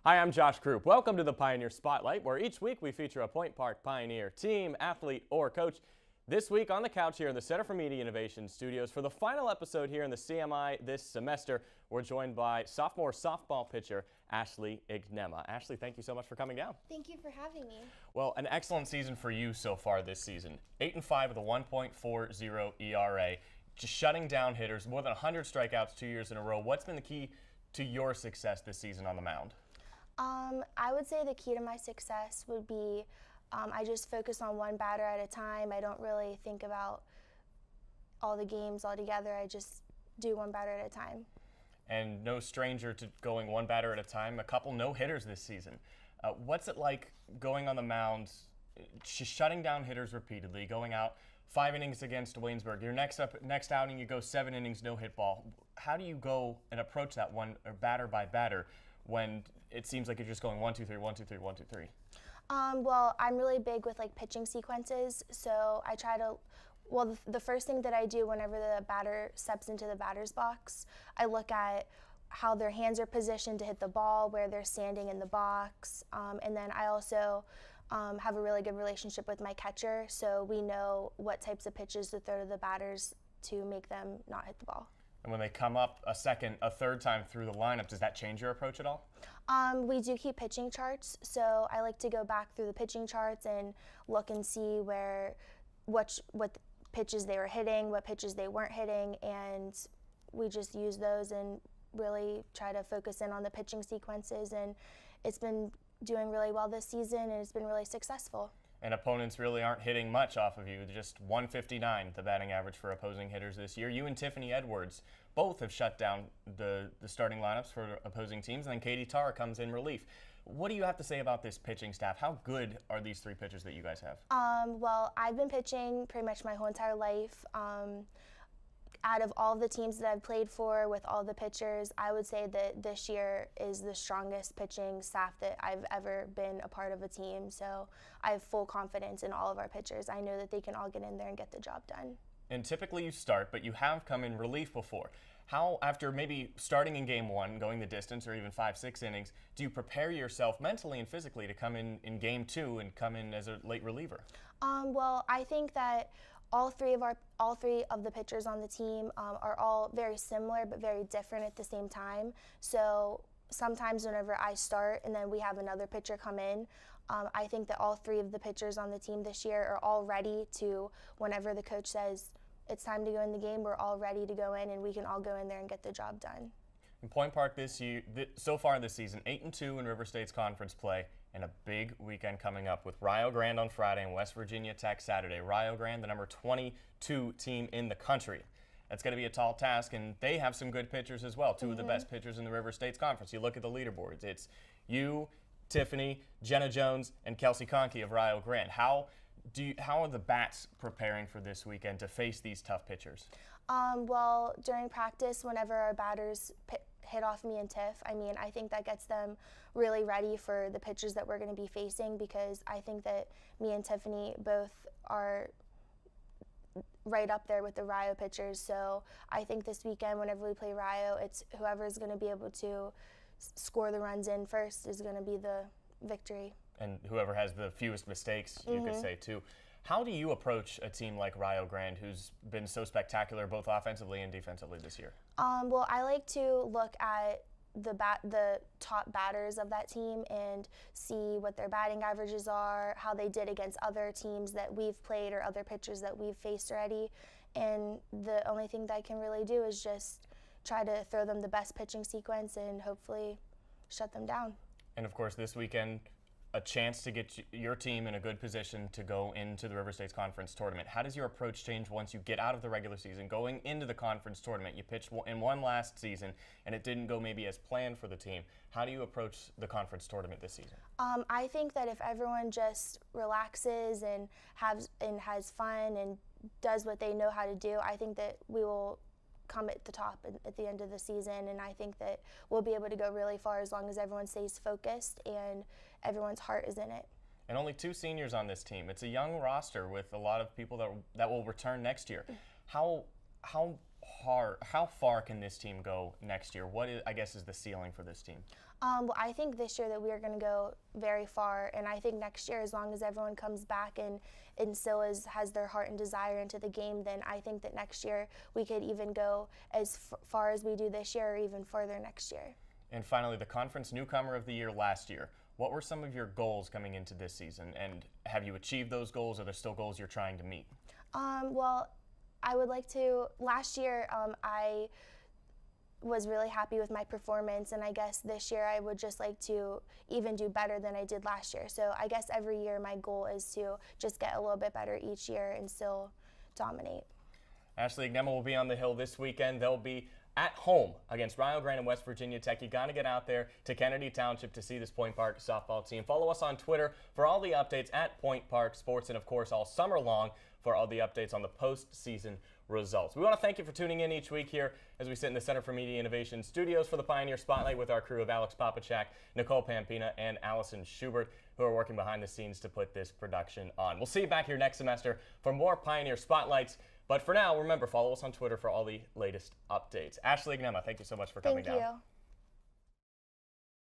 Hi, I'm Josh Krupp. Welcome to the Pioneer Spotlight, where each week we feature a Point Park Pioneer team, athlete, or coach. This week on the couch here in the Center for Media Innovation studios for the final episode here in the CMI this semester, we're joined by sophomore softball pitcher Ashley Iagnemma. Ashley, thank you so much for coming down. Thank you for having me. Well, an excellent season for you so far this season. 8-5 with a 1.40 ERA, just shutting down hitters, more than 100 strikeouts 2 years in a row. What's been the key to your success this season on the mound? I would say the key to my success would be I just focus on one batter at a time. I don't really think about all the games all together. I just do one batter at a time. And no stranger to going one batter at a time, a couple no-hitters this season. What's it like going on the mound, just shutting down hitters repeatedly, going out 5 innings against Waynesburg? Your next outing, you go 7 innings, no hit ball. How do you go and approach that one batter by batter when it seems like you're just going 1, 2, 3, 1, 2, 3, 1, 2, 3? Well, I'm really big with like pitching sequences, so I try to, well, the first thing that I do whenever the batter steps into the batter's box, I look at how their hands are positioned to hit the ball, where they're standing in the box, and then I also have a really good relationship with my catcher, so we know what types of pitches to throw to the batters to make them not hit the ball. And when they come up a third time through the lineup, does that change your approach at all? We do keep pitching charts, so I like to go back through the pitching charts and look and see what pitches they were hitting, what pitches they weren't hitting, and we just use those and really try to focus in on the pitching sequences, and it's been doing really well this season, and it's been really successful. And opponents really aren't hitting much off of you. Just 159, the batting average for opposing hitters this year. You and Tiffany Edwards both have shut down the starting lineups for opposing teams, and then Katie Tarr comes in relief. What do you have to say about this pitching staff? How good are these 3 pitchers that you guys have? Well, I've been pitching pretty much my whole entire life. Out of all of the teams that I've played for with all the pitchers, I would say that this year is the strongest pitching staff that I've ever been a part of a team. So I have full confidence in all of our pitchers. I know that they can all get in there and get the job done. And typically you start, but you have come in relief before. How, after maybe starting in game 1, going the distance, or even 5-6 innings, do you prepare yourself mentally and physically to come in game 2 and come in as a late reliever? Well, I think that all three of the pitchers on the team are all very similar but very different at the same time. So sometimes whenever I start and then we have another pitcher come in, I think that all 3 of the pitchers on the team this year are all ready to, whenever the coach says it's time to go in the game, we're all ready to go in and we can all go in there and get the job done. In Point Park this year, so far this season, 8-2 in River State's conference play, and a big weekend coming up with Rio Grande on Friday and West Virginia Tech Saturday. Rio Grande, the number 22 team in the country. That's going to be a tall task, and they have some good pitchers as well. 2 of the best pitchers in the River State's conference. You look at the leaderboards. It's you, Tiffany, Jenna Jones, and Kelsey Conkey of Rio Grande. How are the bats preparing for this weekend to face these tough pitchers? Well, during practice, whenever our batters hit off me and Tiff, I think that gets them really ready for the pitchers that we're going to be facing, because I think that me and Tiffany both are right up there with the Rio pitchers. So I think this weekend, whenever we play Rio, it's whoever's going to be able to score the runs in first is going to be the victory. And whoever has the fewest mistakes, you could say, too. How do you approach a team like Rio Grande, who's been so spectacular both offensively and defensively this year? Well, I like to look at the top batters of that team and see what their batting averages are, how they did against other teams that we've played or other pitchers that we've faced already. And the only thing that I can really do is just try to throw them the best pitching sequence and hopefully shut them down. And of course, this weekend, a chance to get your team in a good position to go into the River State's Conference Tournament. How does your approach change once you get out of the regular season, going into the conference tournament? You pitched in one last season, and it didn't go maybe as planned for the team. How do you approach the conference tournament this season? I think that if everyone just relaxes and has fun and does what they know how to do, I think that we will come at the top at the end of the season, and I think that we'll be able to go really far as long as everyone stays focused and everyone's heart is in it. And only 2 seniors on this team. It's a young roster with a lot of people that will return next year. How far can this team go next year? What is, I guess, is the ceiling for this team? Well, I think this year that we are going to go very far, and I think next year, as long as everyone comes back and still has their heart and desire into the game, then I think that next year we could even go as far as we do this year or even further next year. And finally, the conference newcomer of the year last year. What were some of your goals coming into this season, and have you achieved those goals? Are there still goals you're trying to meet? Well, I would like to. Last year, I was really happy with my performance, and I guess this year I would just like to even do better than I did last year. So I guess every year my goal is to just get a little bit better each year and still dominate. Ashley Iagnemma will be on the Hill this weekend. They'll be at home against Rio Grande and West Virginia Tech. You got to get out there to Kennedy Township to see this Point Park softball team. Follow us on Twitter for all the updates at Point Park Sports, and of course all summer long for all the updates on the postseason results. We want to thank you for tuning in each week here as we sit in the Center for Media Innovation studios for the Pioneer Spotlight with our crew of Alex Papachak, Nicole Pampina, and Allison Schubert, who are working behind the scenes to put this production on. We'll see you back here next semester for more Pioneer Spotlights. But for now, remember, follow us on Twitter for all the latest updates. Ashley Iagnemma, thank you so much for coming down. Thank you.